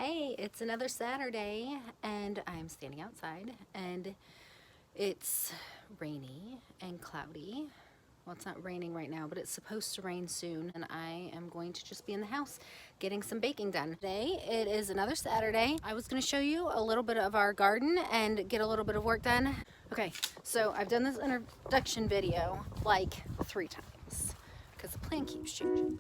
Hey, it's another Saturday and I'm standing outside and it's rainy and cloudy. Well, it's not raining right now, but it's supposed to rain soon, and I am going to just be in the house getting some baking done. Today, it is another Saturday. I was going to show you a little bit of our garden and get a little bit of work done. Okay, so I've done this introduction video like 3 times because the plan keeps changing.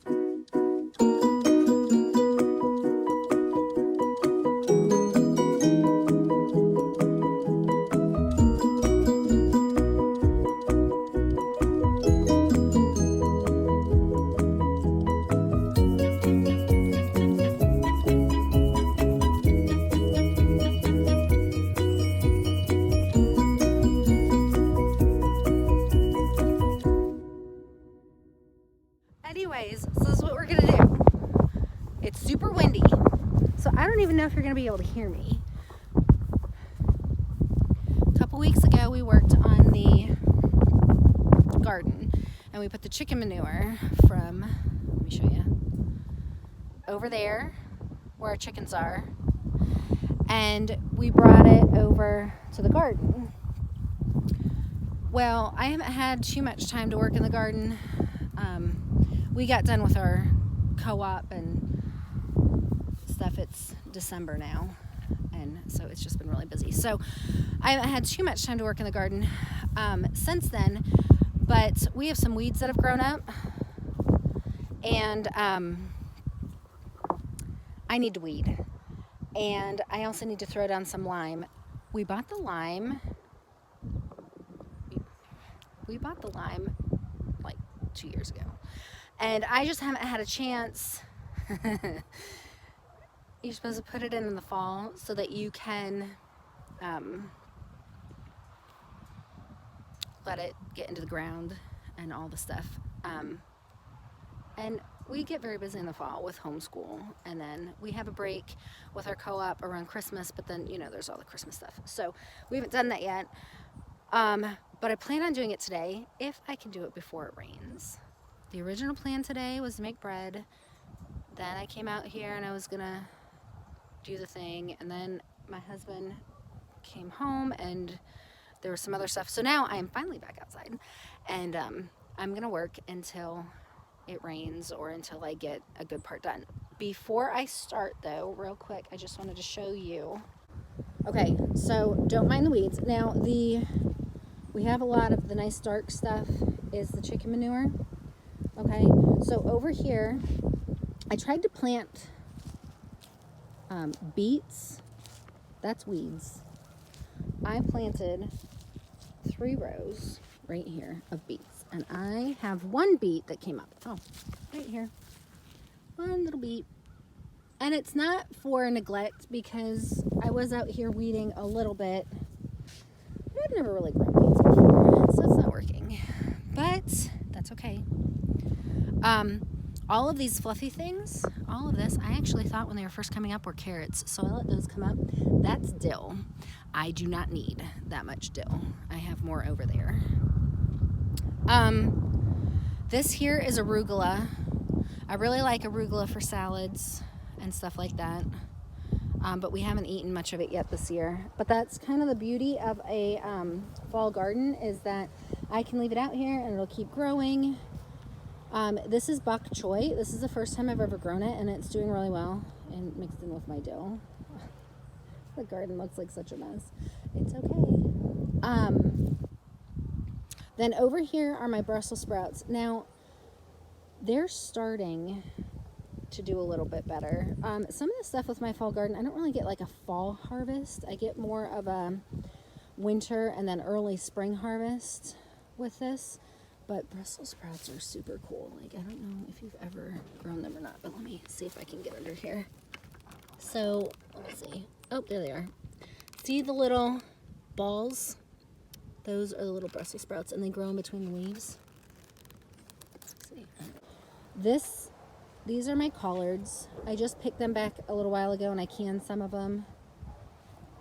Anyways, so this is what we're gonna do. It's super windy, so I don't even know if you're gonna be able to hear me. A couple weeks ago, we worked on the garden, and we put the chicken manure from, let me show you, over there where our chickens are, and we brought it over to the garden. Well, I haven't had too much time to work in the garden. We got done with our co-op and stuff. It's December now, and so it's just been really busy. So I haven't had too much time to work in the garden since then, but we have some weeds that have grown up, and I need to weed, and I also need to throw down some lime. We bought the lime like 2 years ago. And I just haven't had a chance. You're supposed to put it in the fall so that you can let it get into the ground and all the stuff. And we get very busy in the fall with homeschool, and then we have a break with our co-op around Christmas, but then, you know, there's all the Christmas stuff. So we haven't done that yet. But I plan on doing it today if I can do it before it rains. The original plan today was to make bread. Then I came out here and I was gonna do the thing, and then my husband came home and there was some other stuff. So now I am finally back outside, and I'm gonna work until it rains or until I get a good part done. Before I start though, real quick, I just wanted to show you. Okay, so don't mind the weeds. Now we have a lot of the nice dark stuff is the chicken manure. Okay, so over here, I tried to plant beets. That's weeds. I planted 3 rows right here of beets, and I have 1 beet that came up. Oh, right here, 1 little beet. And it's not for neglect because I was out here weeding a little bit. I've never really grown beets before, so it's not working, but that's okay. All of these fluffy things, all of this, I actually thought when they were first coming up were carrots, so I let those come up. That's dill. I do not need that much dill. I have more over there. This here is arugula. I really like arugula for salads and stuff like that. But we haven't eaten much of it yet this year. But that's kind of the beauty of a fall garden, is that I can leave it out here and it'll keep growing. This is bok choy. This is the first time I've ever grown it, and it's doing really well and mixed in with my dill. The garden looks like such a mess. It's okay. Then over here are my Brussels sprouts. Now, they're starting to do a little bit better. Some of the stuff with my fall garden, I don't really get like a fall harvest. I get more of a winter and then early spring harvest with this. But Brussels sprouts are super cool. Like, I don't know if you've ever grown them or not, but let me see if I can get under here. So, let's see. Oh, there they are. See the little balls? Those are the little Brussels sprouts, and they grow in between the leaves. Let's see. These are my collards. I just picked them back a little while ago, and I canned some of them.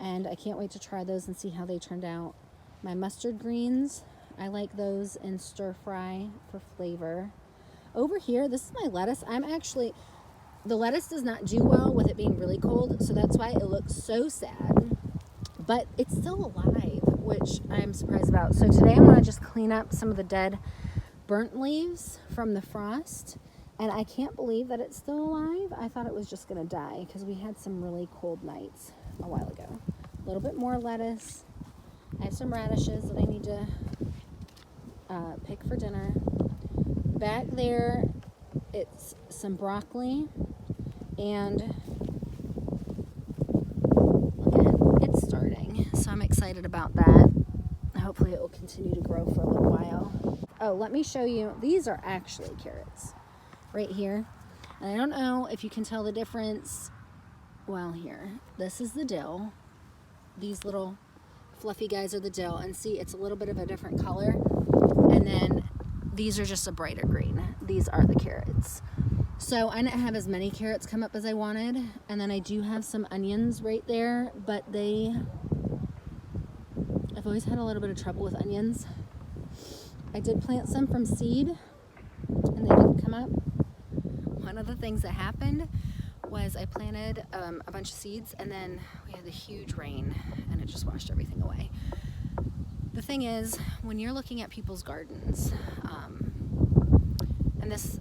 And I can't wait to try those and see how they turned out. My mustard greens, I like those in stir fry for flavor. Over here, this is my lettuce. The lettuce does not do well with it being really cold, so that's why it looks so sad. But it's still alive, which I'm surprised about. So today I'm going to just clean up some of the dead burnt leaves from the frost. And I can't believe that it's still alive. I thought it was just going to die because we had some really cold nights a while ago. A little bit more lettuce. I have some radishes that I need to pick for dinner. Back there, it's some broccoli. And look at it, it's starting. So I'm excited about that. Hopefully it will continue to grow for a little while. Oh, let me show you. These are actually carrots right here. And I don't know if you can tell the difference. Well, here, this is the dill. These little fluffy guys are the dill. And see, it's a little bit of a different color. And then these are just a brighter green. These are the carrots. So I didn't have as many carrots come up as I wanted. And then I do have some onions right there, but I've always had a little bit of trouble with onions. I did plant some from seed and they didn't come up. One of the things that happened was I planted a bunch of seeds and then we had the huge rain and it just washed everything away. The thing is, when you're looking at people's gardens, and it's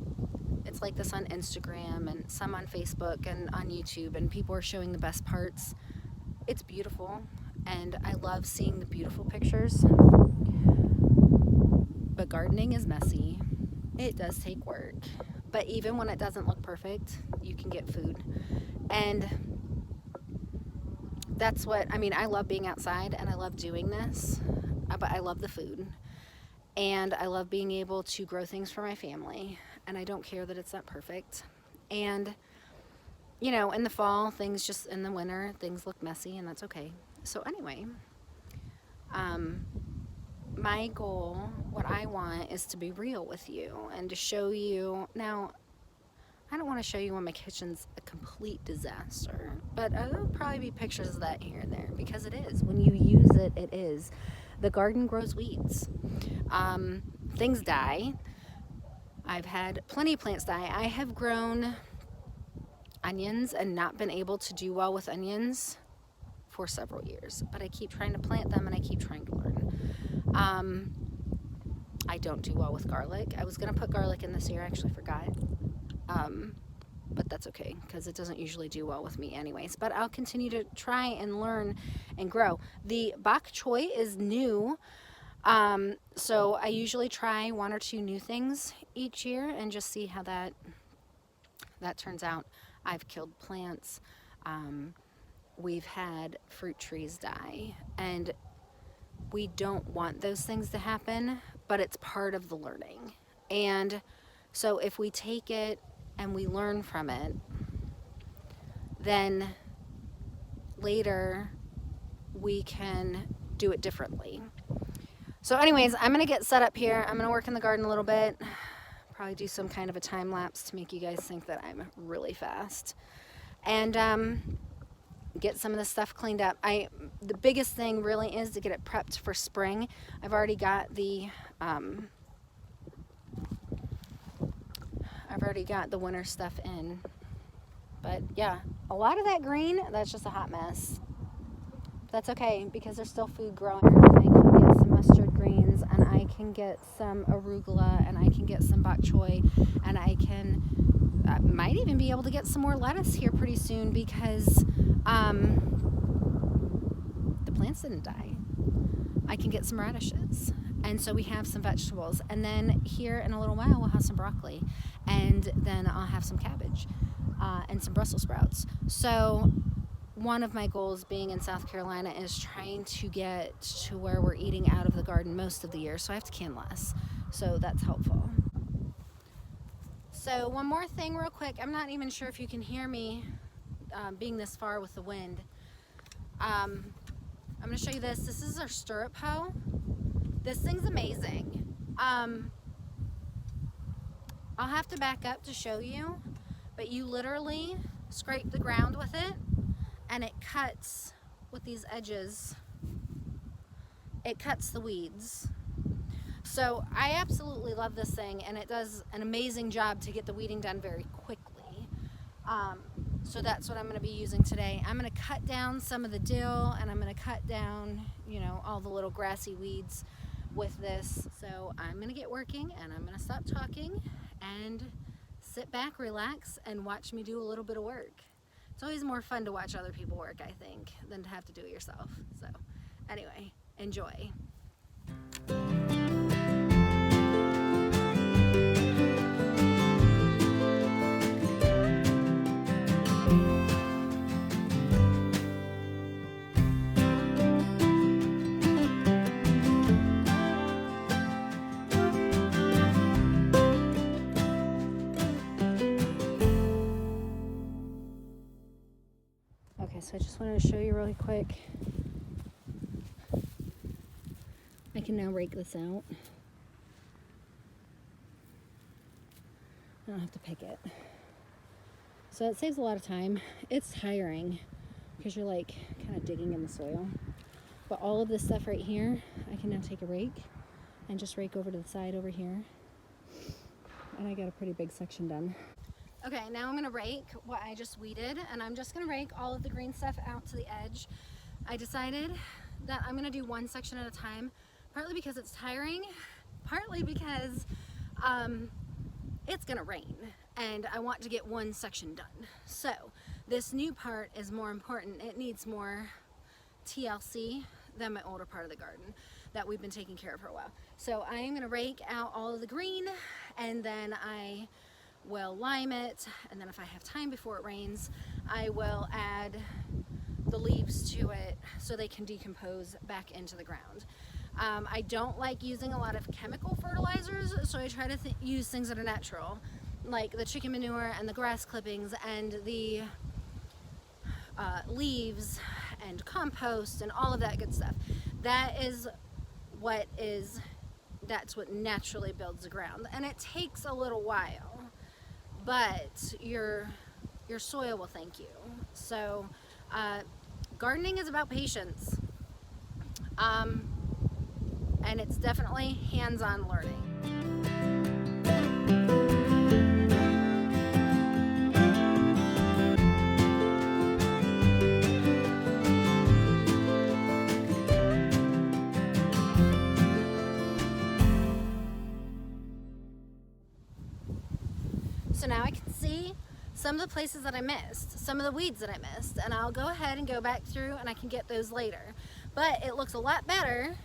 like this on Instagram and some on Facebook and on YouTube, and people are showing the best parts. It's beautiful and I love seeing the beautiful pictures, but gardening is messy. It does take work, but even when it doesn't look perfect, you can get food. And that's what, I mean, I love being outside and I love doing this, but I love the food. And I love being able to grow things for my family. And I don't care that it's not perfect. And, you know, in the fall, in the winter, things look messy and that's okay. So anyway, my goal, what I want is to be real with you and to show you. Now, I don't want to show you when my kitchen's a complete disaster, but there'll probably be pictures of that here and there because it is. When you use it, it is. The garden grows weeds. Things die. I've had plenty of plants die. I have grown onions and not been able to do well with onions for several years, but I keep trying to plant them and I keep trying to learn. I don't do well with garlic. I was going to put garlic in this year. I actually forgot. But that's okay because it doesn't usually do well with me anyways. But I'll continue to try and learn and grow. The bok choy is new. So I usually try one or two new things each year and just see how that turns out. I've killed plants. We've had fruit trees die, and we don't want those things to happen, but it's part of the learning. And so if we take it and we learn from it, then later we can do it differently. So anyways, I'm going to get set up here. I'm going to work in the garden a little bit. Probably do some kind of a time lapse to make you guys think that I'm really fast. And get some of this stuff cleaned up. The biggest thing really is to get it prepped for spring. I've already got the winter stuff in. But yeah, a lot of that green, that's just a hot mess. That's okay because there's still food growing. I can get some mustard greens and I can get some arugula and I can get some bok choy and I might even be able to get some more lettuce here pretty soon because the plants didn't die. I can get some radishes. And so we have some vegetables. And then here in a little while, we'll have some broccoli. And then I'll have some cabbage and some Brussels sprouts. So one of my goals being in South Carolina is trying to get to where we're eating out of the garden most of the year. So I have to can less. So that's helpful. So one more thing real quick. I'm not even sure if you can hear me being this far with the wind. I'm going to show you this. This is our stirrup hoe. This thing's amazing. I'll have to back up to show you, but you literally scrape the ground with it and it cuts with these edges. It cuts the weeds. So I absolutely love this thing and it does an amazing job to get the weeding done very quickly. So that's what I'm going to be using today. I'm going to cut down some of the dill, and I'm going to cut down, you know, all the little grassy weeds with this. So I'm going to get working, and I'm going to stop talking and sit back, relax, and watch me do a little bit of work. It's always more fun to watch other people work, I think, than to have to do it yourself. So anyway, enjoy. Okay, so I just wanted to show you really quick. I can now rake this out. I don't have to pick it. So it saves a lot of time. It's tiring because you're like kind of digging in the soil. But all of this stuff right here, I can now take a rake and just rake over to the side over here. And I got a pretty big section done. Okay, now I'm gonna rake what I just weeded, and I'm just gonna rake all of the green stuff out to the edge. I decided that I'm gonna do one section at a time, partly because it's tiring, partly because it's gonna rain and I want to get one section done. So this new part is more important. It needs more TLC than my older part of the garden that we've been taking care of for a while. So I am gonna rake out all of the green, and then I will lime it, and then if I have time before it rains, I will add the leaves to it so they can decompose back into the ground. I don't like using a lot of chemical fertilizers, so I try to use things that are natural, like the chicken manure and the grass clippings and the leaves and compost and all of that good stuff. That's what naturally builds the ground, and it takes a little while, but your soil will thank you. So gardening is about patience, and it's definitely hands-on learning. So now I can see some of the places that I missed, some of the weeds that I missed, and I'll go ahead and go back through and I can get those later. But it looks a lot better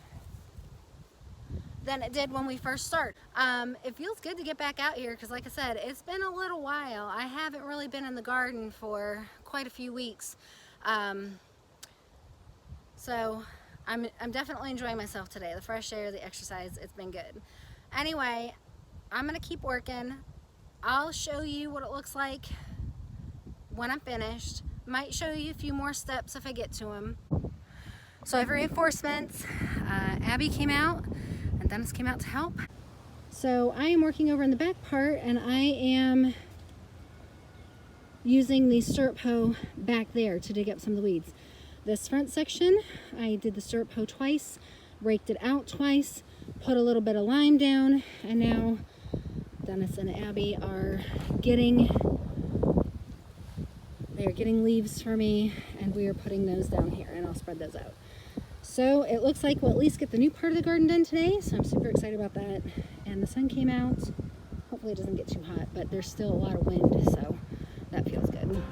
than it did when we first started. It feels good to get back out here because, like I said, it's been a little while. I haven't really been in the garden for quite a few weeks. So I'm definitely enjoying myself today. The fresh air, the exercise, it's been good. Anyway, I'm gonna keep working. I'll show you what it looks like when I'm finished. Might show you a few more steps if I get to them. So I have reinforcements. Abby came out and Dennis came out to help. So I am working over in the back part, and I am using the stirrup hoe back there to dig up some of the weeds. This front section, I did the stirrup hoe twice, raked it out twice, put a little bit of lime down, and now Dennis and Abby are getting leaves for me, and we are putting those down here, and I'll spread those out. So it looks like we'll at least get the new part of the garden done today, so I'm super excited about that. And the sun came out. Hopefully it doesn't get too hot, but there's still a lot of wind, so that feels good.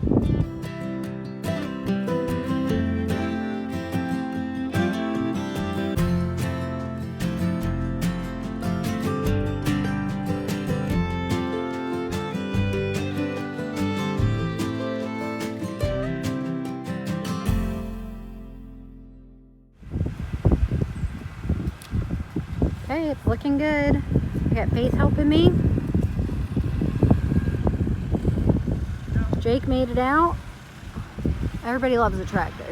Okay, it's looking good. I got Faith helping me. Jake made it out. Everybody loves a tractor.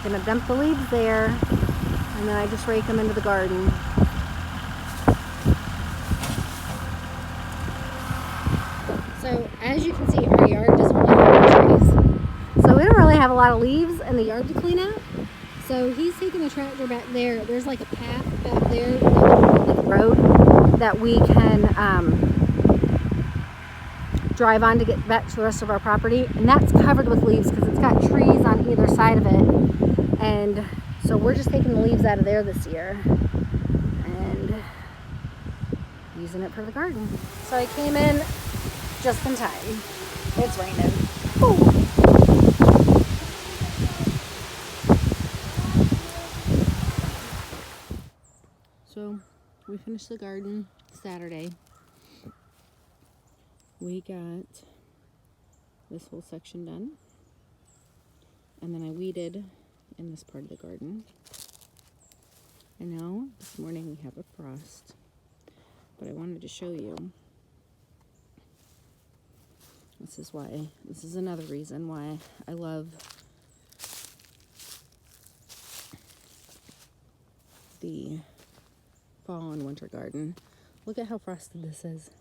Gonna dump the leaves there, and then I just rake them into the garden. So as you can see, our yard doesn't really have any trees. So we don't really have a lot of leaves in the yard to clean up. So he's taking the tractor back there. There's like a path back there, like a road that we can drive on to get back to the rest of our property. And that's covered with leaves because it's got trees on either side of it. And so we're just taking the leaves out of there this year and using it for the garden. So I came in just in time. It's raining. Ooh. So we finished the garden Saturday. We got this whole section done. And then I weeded in this part of the garden. And now this morning we have a frost. But I wanted to show you. This is another reason why I love the fall and winter garden. Look at how frosted this is.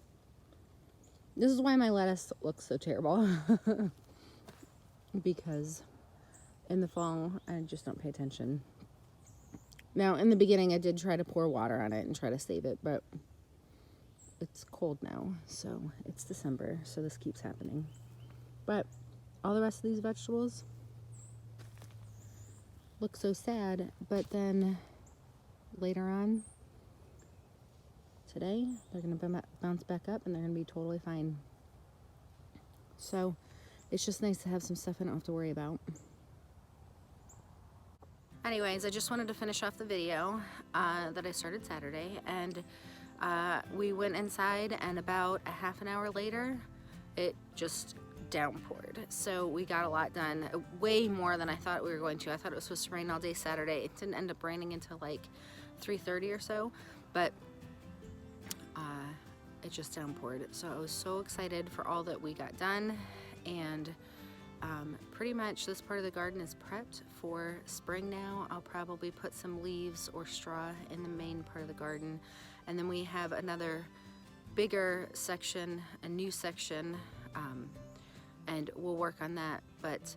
This is why my lettuce looks so terrible. Because in the fall, I just don't pay attention. Now, in the beginning, I did try to pour water on it and try to save it, but it's cold now, so it's December, so this keeps happening. But all the rest of these vegetables look so sad, but then later on today, they're going to bounce back up and they're going to be totally fine. So it's just nice to have some stuff I don't have to worry about. Anyways, I just wanted to finish off the video that I started Saturday, and we went inside, and about a half an hour later, it just downpoured. So we got a lot done, way more than I thought we were going to. I thought it was supposed to rain all day Saturday. It didn't end up raining until like 3:30 or so, but it just downpoured. So I was so excited for all that we got done, and pretty much this part of the garden is prepped for spring now. I'll probably put some leaves or straw in the main part of the garden, and then we have another bigger section, a new section, and we'll work on that, but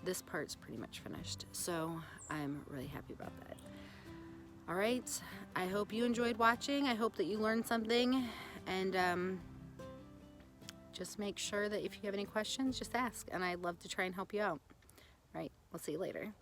this part's pretty much finished, so I'm really happy about that. All right, I hope you enjoyed watching. I hope that you learned something, and just make sure that if you have any questions, just ask, and I'd love to try and help you out. All right, we'll see you later.